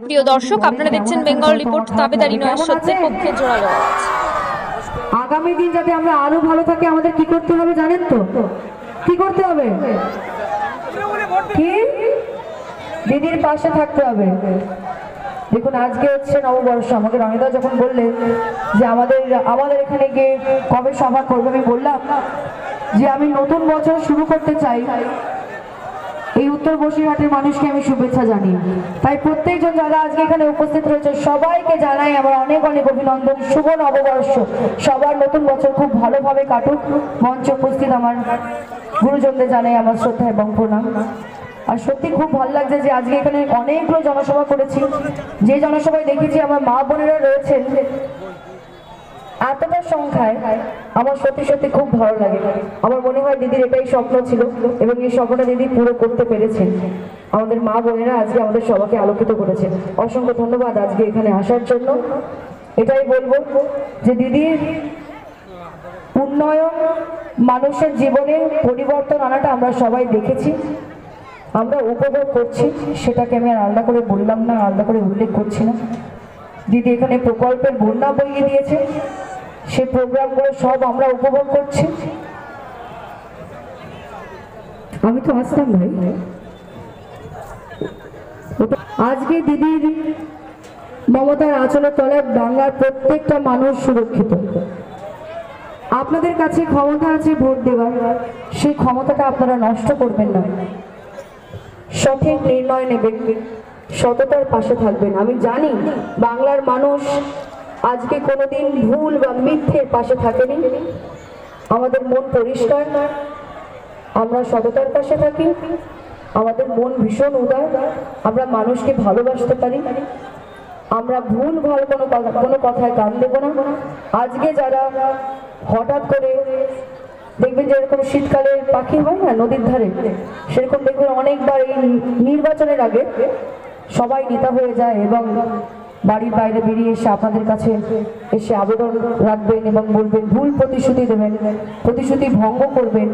প্রিয় দর্শক, আপনারা দেখছেন বেঙ্গল রিপোর্ট। তাবেদারি নয়, সত্যের পক্ষে জোরালো আওয়াজ। আগামী দিন যাতে আমরা আরো ভালো থাকি, আমাদের কি করতে হবে জানেন তো? কি করতে হবে? কি? দিদির পাশে থাকতে হবে। দেখুন, আজকে হচ্ছে নববর্ষ। আমাকে রনিদা যখন বললেন যে আমাদের এখানে গিয়ে কবে সভা করবে, আমি বললাম যে আমি নতুন বছর শুরু করতে চাই। এই উত্তর বসিরহাটের মানুষকে আমি শুভেচ্ছা জানি। তাই প্রত্যেকজন যারা আজকে এখানে উপস্থিত রয়েছে সবাইকে জানাই আমার অনেক অনেক অভিনন্দন, শুভ নববর্ষ। সবার নতুন বছর খুব ভালোভাবে কাটুক। মঞ্চে উপস্থিত আমার গুরুজনদের জানাই আমার শ্রদ্ধা এবং প্রণাম। আর সত্যি খুব ভালো লাগছে যে আজকে এখানে অনেকগুলো জনসভা করেছি। যে জনসভায় দেখেছি আমার মা বোনেরা রয়েছেন এতটা সংখ্যায়, আমার সত্যি সত্যি খুব ভালো লাগে। আমার মনে হয় দিদির এটাই স্বপ্ন ছিল এবং এই স্বপ্নটা দিদি পুরো করতে পেরেছেন। আমাদের মা বোনেরা আজকে আমাদের সবাইকে আলোকিত করেছে। অসংখ্য ধন্যবাদ আজকে এখানে আসার জন্য। এটাই বলবো যে দিদির উন্নয়ন, মানুষের জীবনে পরিবর্তন আনাটা আমরা সবাই দেখেছি, আমরা উপভোগ করছি। সেটাকে আমি আর আলাদা করে বললাম না, আলাদা করে উল্লেখ করছি না। দিদি এখানে প্রকল্পের বন্যা বইয়ে দিয়েছে, সেই প্রোগ্রামগুলো সব আমরা উপভোগ করছি। আমি তো আসতাম ভাই। আজকে দিদির মমতার আঁচলের তলায় বাংলার প্রত্যেকটা মানুষ সুরক্ষিত। আপনাদের কাছে ক্ষমতা আছে ভোট দেওয়ার, সেই ক্ষমতাটা আপনারা নষ্ট করবেন না। সঠিক নির্ণয় নেবেন, সততার পাশে থাকবেন। আমি জানি বাংলার মানুষ আজকে কোনোদিন ভুল বা মিথ্যের পাশে থাকেনি। আমাদের মন পরিষ্কার, আমরা সততার পাশে থাকি, আমাদের মন ভীষণ উদার, আমরা মানুষকে ভালোবাসতে পারি, আমরা ভুল ভাল কোনো কথায় কান দেব না। আজকে যারা হঠাৎ করে দেখবেন যেরকম শীতকালে পাখি হয় না নদীর ধারে, সেরকম দেখবেন অনেকবার এই নির্বাচনের আগে সবাই নেতা হয়ে যায় এবং বাড়ির বাইরে বেরিয়ে এসে আপনাদের কাছে এসে আবেদন রাখবেন এবং বলবেন, ভুল প্রতিশ্রুতি দেবেন, প্রতিশ্রুতি ভঙ্গ করবেন।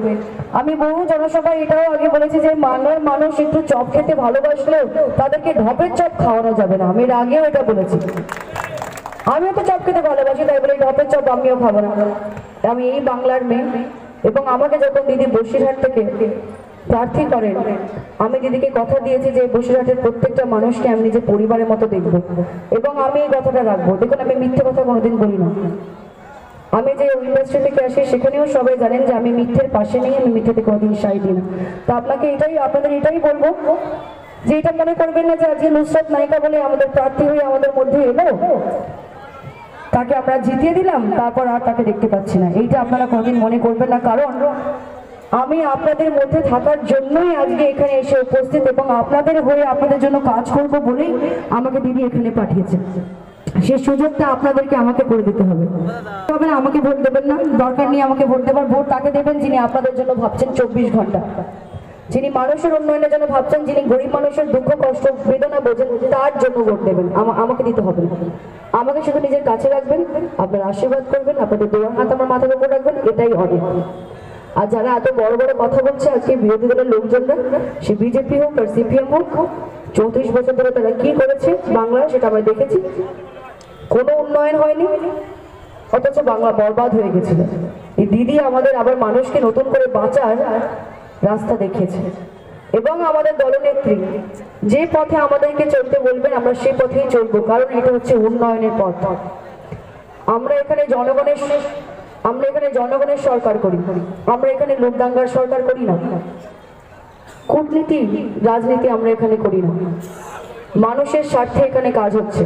আমি বহু জনসভায় এটাও আগে বলেছি যে বাংলার মানুষ একটু চপ খেতে ভালোবাসলেও তাদেরকে ঢপের চপ খাওয়ানো যাবে না। আমি এর আগেও এটা বলেছি। আমিও তো চপ খেতে ভালোবাসি, তাই বলে ঢপের চপ আমিও খাবো না। আমি এই বাংলার মেয়ে এবং আমাকে যখন দিদি বসিরহাট থেকে প্রার্থী করেন, আমি দিদিকে কথা দিয়েছি যে বসিরহাটের প্রত্যেকটা মানুষকে আমি নিজের পরিবারের মতো দেখব এবং আমি এই কথাটা রাখবো। দেখুন, আমি মিথ্যে কথা কোনোদিন বলি না। আমি যে ইন্ডাস্ট্রি থেকে আসি সেখানেও সবাই জানেন যে আমি মিথ্যের পাশে নেই, আমি মিথ্যেতে কোনোদিন সাই দিই না। তো আপনাদের এটাই বলবো যে এটা মনে করবেন না যে আজকে নুসরাত নায়িকা বলে আমাদের প্রার্থী হয়ে আমাদের মধ্যে এলো, তাকে আমরা জিতিয়ে দিলাম, তারপর আর তাকে দেখতে পাচ্ছি না। এইটা আপনারা কোনোদিন মনে করবেন না, কারণ আমি আপনাদের মধ্যে থাকার জন্যই আজকে এখানে এসে উপস্থিত এবং আপনাদের হয়ে আপনাদের জন্য কাজ করব বলেই আমাকে দিদি এখানে পাঠিয়েছেন। সেই সুযোগটা আপনাদেরকে আমাকে করে দিতে হবে। তবে আমাকে ভোট দেবেন না, দরকার নেই আমাকে ভোট দেবার। ভোট তাকে দেবেন যিনি আপনাদের জন্য ভাবছেন 24 ঘন্টা, যিনি মানুষের উন্নয়নের জন্য ভাবছেন, যিনি গরিব মানুষের দুঃখ কষ্ট বেদনা বোঝেন, তার জন্য ভোট দেবেন। আমাকে দিতে হবে না। আমাকে শুধু নিজের কাছে রাখবেন, আপনার আশীর্বাদ করবেন, আপনাদের দোয়ার হাত আমার মাথার উপর রাখবেন, এটাই অনেক। আর যারা এত বড় বড় কথা বলছে আজকে বিরোধী দলের লোকজনরা, সে বিজেপি হোক আর সিপিএম হোক, 34 বছর ধরে তারা কি করেছে বাংলায় সেটা আমরা দেখেছি। কোনো উন্নয়ন হয়নি, অথচ বাংলা বরবাদ হয়ে গেছিল। এই দিদি আমাদের আবার মানুষকে নতুন করে বাঁচার রাস্তা দেখিয়েছে এবং আমাদের দলনেত্রী যে পথে আমাদেরকে চলতে বলবেন আমরা সেই পথেই চলবো, কারণ এটা হচ্ছে উন্নয়নের পথ। আমরা এখানে জনগণের সরকার করি, আমরা এখানে লোকদাঙ্গার সরকার করি না, কূটনীতি রাজনীতি আমরা এখানে করি না। মানুষের স্বার্থে এখানে কাজ হচ্ছে,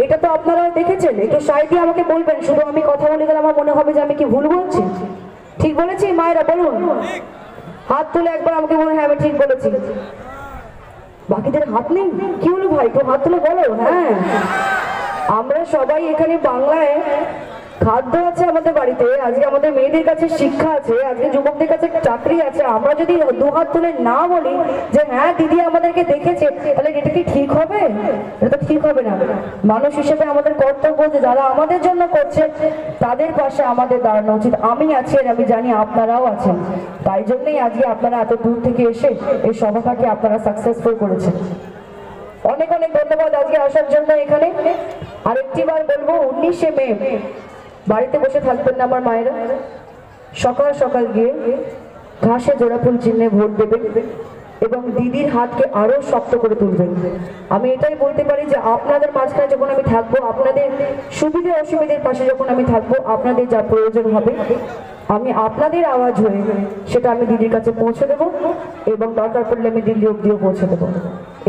এটা তো আপনারাও দেখেছেন। একটু সাই দিয়ে আমাকে বলবেন, শুধু আমি কথা বলে গেলে আমার মনে হবে যে আমি কি ভুল বলছি। ঠিক বলেছি মায়েরা? বলুন, হাত তুলে একবার আমাকে বলুন হ্যাঁ আমি ঠিক বলেছি। বাকিদের হাত নেই? কি হলো ভাই, তো হাত তুলে বলো। হ্যাঁ, আমরা সবাই এখানে বাংলায় খাদ্য আছে আমাদের বাড়িতে, আজকে আমাদের মেয়েদের কাছে শিক্ষা আছে, আজকে যুবকদের কাছে চাকরি আছে। আমরা যদি দুহাত তুলে না বলি যে হ্যাঁ দিদি আমাদেরকে দেখেছে, তাহলে এটা কি ঠিক হবে? এটা তো ঠিক হবে না। মানুষ হিসেবে আমাদের কর্তব্য যে যারা আমাদের জন্য করছে তাদের পাশে আমাদের দাঁড়ানো উচিত। আমি আছি আর আমি জানি আপনারাও আছেন, তাই জন্যই আজকে আপনারা এত দূর থেকে এসে এই সভাটাকে আপনারা সাকসেসফুল করেছেন। অনেক অনেক ধন্যবাদ আজকে আসার জন্য এখানে। আরেকটি বার বলবো, 19শে মে বাড়িতে বসে থাকবেন না আমার মায়েরা, সকাল সকাল গিয়ে ঘাসে জোড়া ফুল চিহ্নে ভোট দেবেন এবং দিদির হাতকে আরো শক্ত করে তুলবেন। আমি এটাই বলতে পারি যে আপনাদের মাঝখানে যখন আমি থাকবো, আপনাদের সুবিধে অসুবিধার পাশে যখন আমি থাকবো, আপনাদের যা প্রয়োজন হবে আমি আপনাদের আওয়াজ হয়ে সেটা আমি দিদির কাছে পৌঁছে দেবো এবং দরকার পড়লে আমি দিল্লি অব্দিও পৌঁছে দেবো।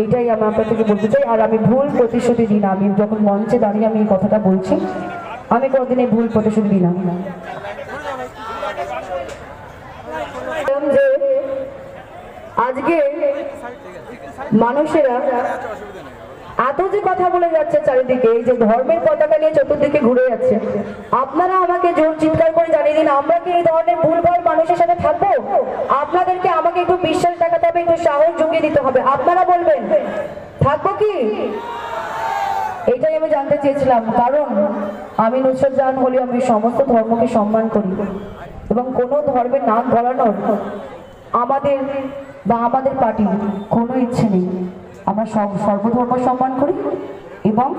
এইটাই আমি আপনার থেকে বলতে চাই। আর আমি ভুল প্রতিশ্রুতি দিই না, আমি যখন মঞ্চে দাঁড়িয়ে আমি এই কথাটা বলছি, আমি কোনোদিন এই ভুল প্রতিশ্রুতি দিই না। যে আজকে মানুষেরা এত যে কথা বলে যাচ্ছে চারিদিকে, এই যে ধর্মের পতাকা নিয়ে চতুর্দিকে ঘুরে যাচ্ছে, আপনারা আমাকে জোর চিৎকার করে জানিয়ে দিন, আমরা কি এই ধরনের ভুলভাল মানুষের সাথে থাকবো? আপনাদেরকে আমাকে একটু বিশ্বাস দেখাতে হবে, একটু সাহস জুগিয়ে দিতে হবে। আপনারা বলবেন থাকবো কি? এইটাই আমি জানতে চেয়েছিলাম, কারণ আমি নুসরাত জাহান হলেও আমি সমস্ত ধর্মকে সম্মান করি এবং কোনো ধর্মের নাম ধরানোর আমাদের বা আমাদের পার্টির কোনো ইচ্ছে নেই। আমরা সর্বধর্ম সম্মান করি এবং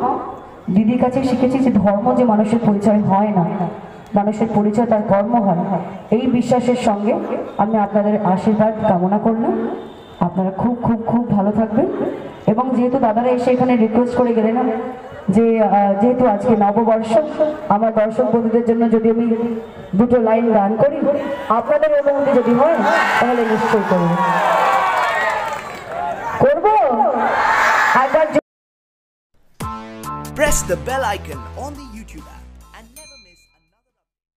দিদির কাছে শিখেছি যে ধর্ম যে মানুষের পরিচয় হয় না, মানুষের পরিচয় তার কর্ম হয়। এই বিশ্বাসের সঙ্গে আমি আপনাদের আশীর্বাদ কামনা করলাম। আপনারা খুব খুব খুব ভালো থাকবেন। এবং যেহেতু দাদারা এসে এখানে রিকোয়েস্ট করে গেলেন যে যেহেতু আজকে নববর্ষ, আমার দর্শক বন্ধুদের জন্য যদি আমি দুটো লাইন গান করি, আপনাদের অনুমতি যদি হয় তাহলে নিশ্চয়ই করবো। একবার Press the bell icon on the YouTube app